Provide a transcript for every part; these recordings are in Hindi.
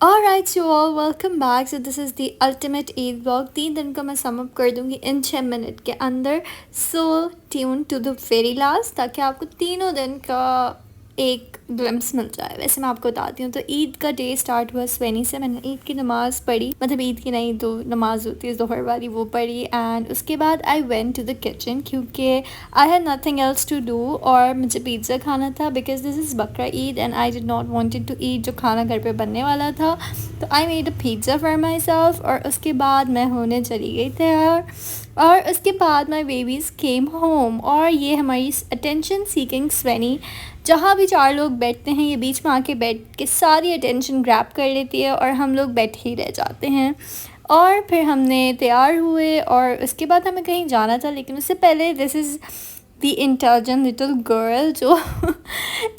Alright you all, welcome back. So this is the ultimate Eid vlog. 3 दिन का मैं सम अप कर दूंगी इन 6 मिनट के अंदर. So tune to the very last ताकि आपको तीनों दिन का एक ग्लिम्स मिल जाए. वैसे मैं आपको बताती हूँ. तो ईद का डे स्टार्ट हुआ 20 से. मैंने ईद की नमाज़ पढ़ी, मतलब ईद की नहीं तो नमाज होती है दोहर वाली, वो पढ़ी. एंड उसके बाद I went to the kitchen क्योंकि I had nothing else to do और मुझे पिज़्ज़ा खाना था because this is Bakra Eid and I did not wanted to eat जो खाना घर पे बनने वाला था. तो I made a pizza for myself और उसके बाद मैं होने चली गई तैयार. और उसके बाद माई बेबीज़ केम होम और ये हमारी अटेंशन सीकिंग स्वैनी, जहाँ भी 4 लोग बैठते हैं ये बीच में आके बैठ के सारी अटेंशन ग्रैब कर लेती है और हम लोग बैठे ही रह जाते हैं. और फिर हमने तैयार हुए और उसके बाद हमें कहीं जाना था, लेकिन उससे पहले this is the intelligent little girl जो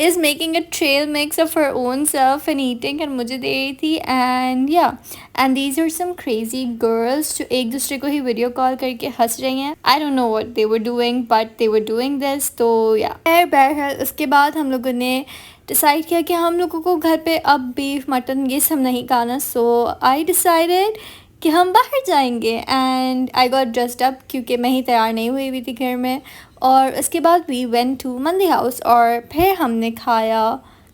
is making a trail mix of her own self and eating and मुझे दे रही थी. एंड या and these are some crazy girls जो एक दूसरे को ही वीडियो कॉल करके हंस रही हैं. I don't know what they were doing but they were doing this. तो या बहरहाल उसके बाद हम लोगों ने डिसाइड किया कि हम लोगों को घर पे अब बीफ मटन ये सब नहीं खाना. सो आई डिसाइडेड कि हम बाहर जाएंगे and I got dressed up क्योंकि मैं ही तैयार नहीं हुई हुई थी घर में. और उसके बाद वी वेंट टू मंदी हाउस और फिर हमने खाया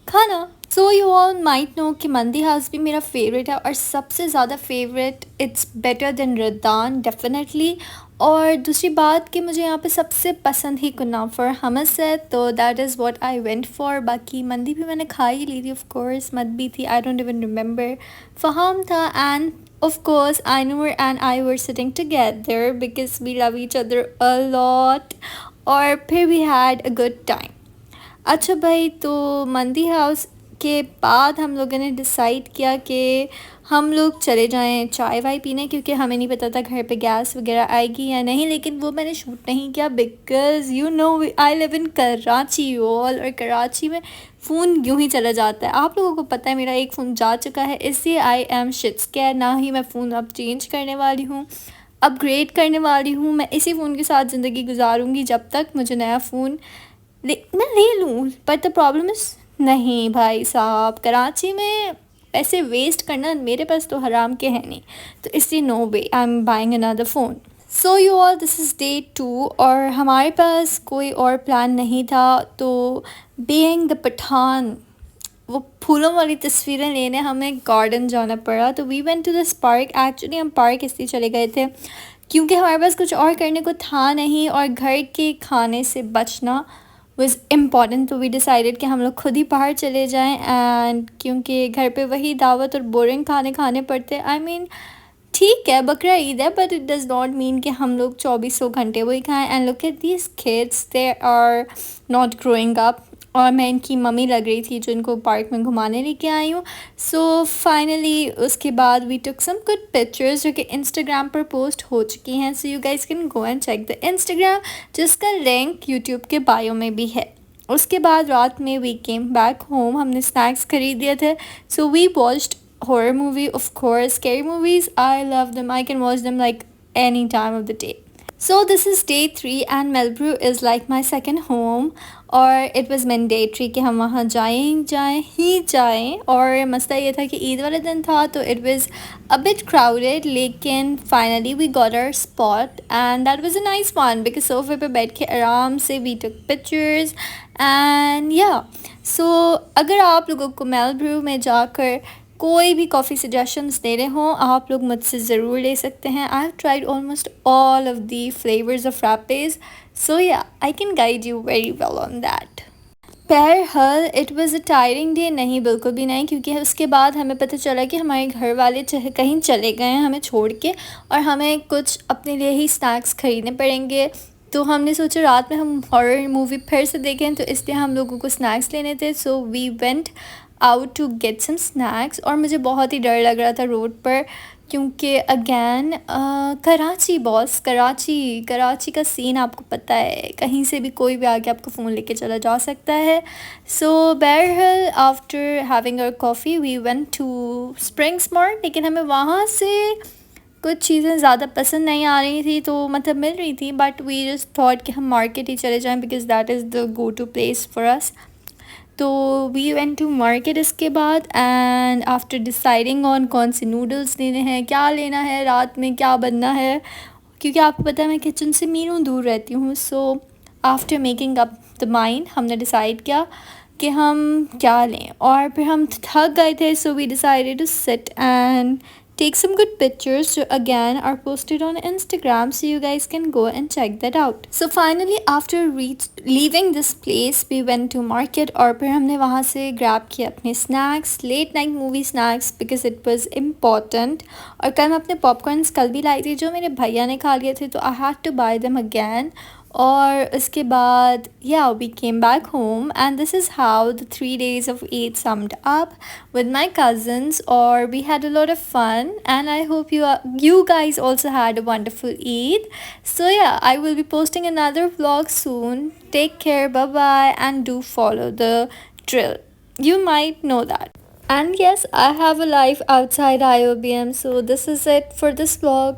खाना. सो यू ऑल माइट नो कि मंदी हाउस भी मेरा फेवरेट है और सबसे ज़्यादा फेवरेट. इट्स बेटर देन रद्दान डेफिनेटली. और दूसरी बात कि मुझे यहाँ पे सबसे पसंद ही कुनाफा और हमस है, तो that is what I went for. बाकी मंदी भी मैंने खा ही ली थी ऑफ कोर्स, मत भी थी, आई डोंट इवन रिमेंबर. फ़हाम था and of course Ainur and I were sitting together because we love each other a lot. और फिर we had a good time. अच्छा भाई, तो मंदी हाउस के बाद हम लोगों ने डिसाइड किया कि हम लोग चले जाएं चाय वाय पीने क्योंकि हमें नहीं पता था घर पे गैस वगैरह आएगी या नहीं. लेकिन वो मैंने शूट नहीं किया because you know I live in Karachi all, और कराची में फ़ोन यूं ही चला जाता है. आप लोगों को पता है मेरा एक फ़ोन जा चुका है, इसलिए आई एम शिट स्कैर्ड. ना ही मैं फ़ोन अब चेंज करने वाली हूँ, अपग्रेड करने वाली हूँ. मैं इसी फ़ोन के साथ ज़िंदगी गुजारूँगी जब तक मुझे नया फ़ोन मैं ले लूँ. बट द प्रॉब्लम इज़ नहीं भाई साहब, कराची में पैसे वेस्ट करना मेरे पास तो हराम के हैं नहीं, तो इसलिए no way I am buying another phone. So you all, this is day 2 और हमारे पास कोई और प्लान नहीं था. तो बीइंग द पठान, वो फूलों वाली तस्वीरें लेने हमें गार्डन जाना पड़ा. तो we went to this park. Actually हम पार्क इसलिए चले गए थे क्योंकि हमारे पास कुछ और करने को था नहीं और घर के खाने से बचना वॉज इम्पॉर्टेंट. तो वी डिसाइडेड कि हम लोग खुद ही बाहर चले जाएं. एंड क्योंकि घर पे वही दावत और बोरिंग खाने खाने पड़ते. आई मीन ठीक है बकरा ईद है but it does not mean कि हम लोग 2400 घंटे वही खाएं. And look at these kids, they are not growing up. और मैं इनकी मम्मी लग रही थी जो इनको पार्क में घुमाने लेके आई हूँ. सो फाइनली उसके बाद we took some good pictures जो कि इंस्टाग्राम पर पोस्ट हो चुकी हैं. So you guys can go and check the Instagram, जिसका लिंक यूट्यूब के बायो में भी है. उसके बाद रात में वी केम बैक होम. हमने स्नैक्स खरीद दिए थे. So we watched horror movie, of course. Scary movies, I love them. I can watch them like any time of the day. So this is day 3 and Melbrew is like my second home. और it was mandatory कि हम वहाँ जाएं. और मसला ये था कि ईद वाले दिन था तो it was a bit crowded, लेकिन finally we got our spot and that was a nice one because सोफे पे बैठ के आराम से we took pictures and yeah. So अगर आप लोगों को मेलब्रू में जाकर कोई भी कॉफ़ी सजेशंस दे रहे हों, आप लोग मुझसे ज़रूर ले सकते हैं. I have tried almost all of the flavours of frappes. So yeah I can guide you very well on that. बहरहाल it was a tiring day. नहीं, बिल्कुल भी नहीं, क्योंकि उसके बाद हमें पता चला कि हमारे घर वाले कहीं चले गए हैं हमें छोड़ के और हमें कुछ अपने लिए ही स्नैक्स ख़रीदने पड़ेंगे. तो हमने सोचा रात में हम हॉरर मूवी फिर से देखें, तो इसलिए हम लोगों को स्नैक्स लेने थे. So we went out to get some snacks. और मुझे बहुत ही डर लग रहा था रोड पर क्योंकि अगेन कराची बॉस, कराची का सीन आपको पता है, कहीं से भी कोई भी आके आपका फ़ोन लेके चला जा सकता है. सो बहरहाल after having our coffee we went to spring smart. लेकिन हमें वहाँ से कुछ चीज़ें ज़्यादा पसंद नहीं आ रही थी, तो मतलब मिल रही थी बट वी जस्ट थॉट कि हम मार्केट ही चले जाएं because that is the go to place for us. तो वी वेंट टू मार्केट इसके बाद, एंड आफ्टर डिसाइडिंग ऑन कौन से नूडल्स लेने हैं, क्या लेना है, रात में क्या बनना है, क्योंकि आपको पता है मैं किचन से मीलों दूर रहती हूँ। So after making up the mind हमने डिसाइड किया कि हम क्या लें, और फिर हम थक गए थे, so we decided to sit and take some good pictures, so again are posted on Instagram, so you guys can go and check that out. So finally after leaving this place we went to market, और फिर हमने वहाँ से grab किए अपने snacks, late night movie snacks because it was important। और कल मैं अपने popcorns कल भी लाई थी जो मेरे भैया ने खा लिए थे, तो I had to buy them again। और उसके बाद yeah we came back home, and this is how the 3 days of Eid summed up with my cousins, or we had a lot of fun, and I hope you guys also had a wonderful Eid. So yeah, I will be posting another vlog soon. Take care, bye bye, and do follow the drill. You might know that. And yes, I have a life outside IOBM, so this is it for this vlog.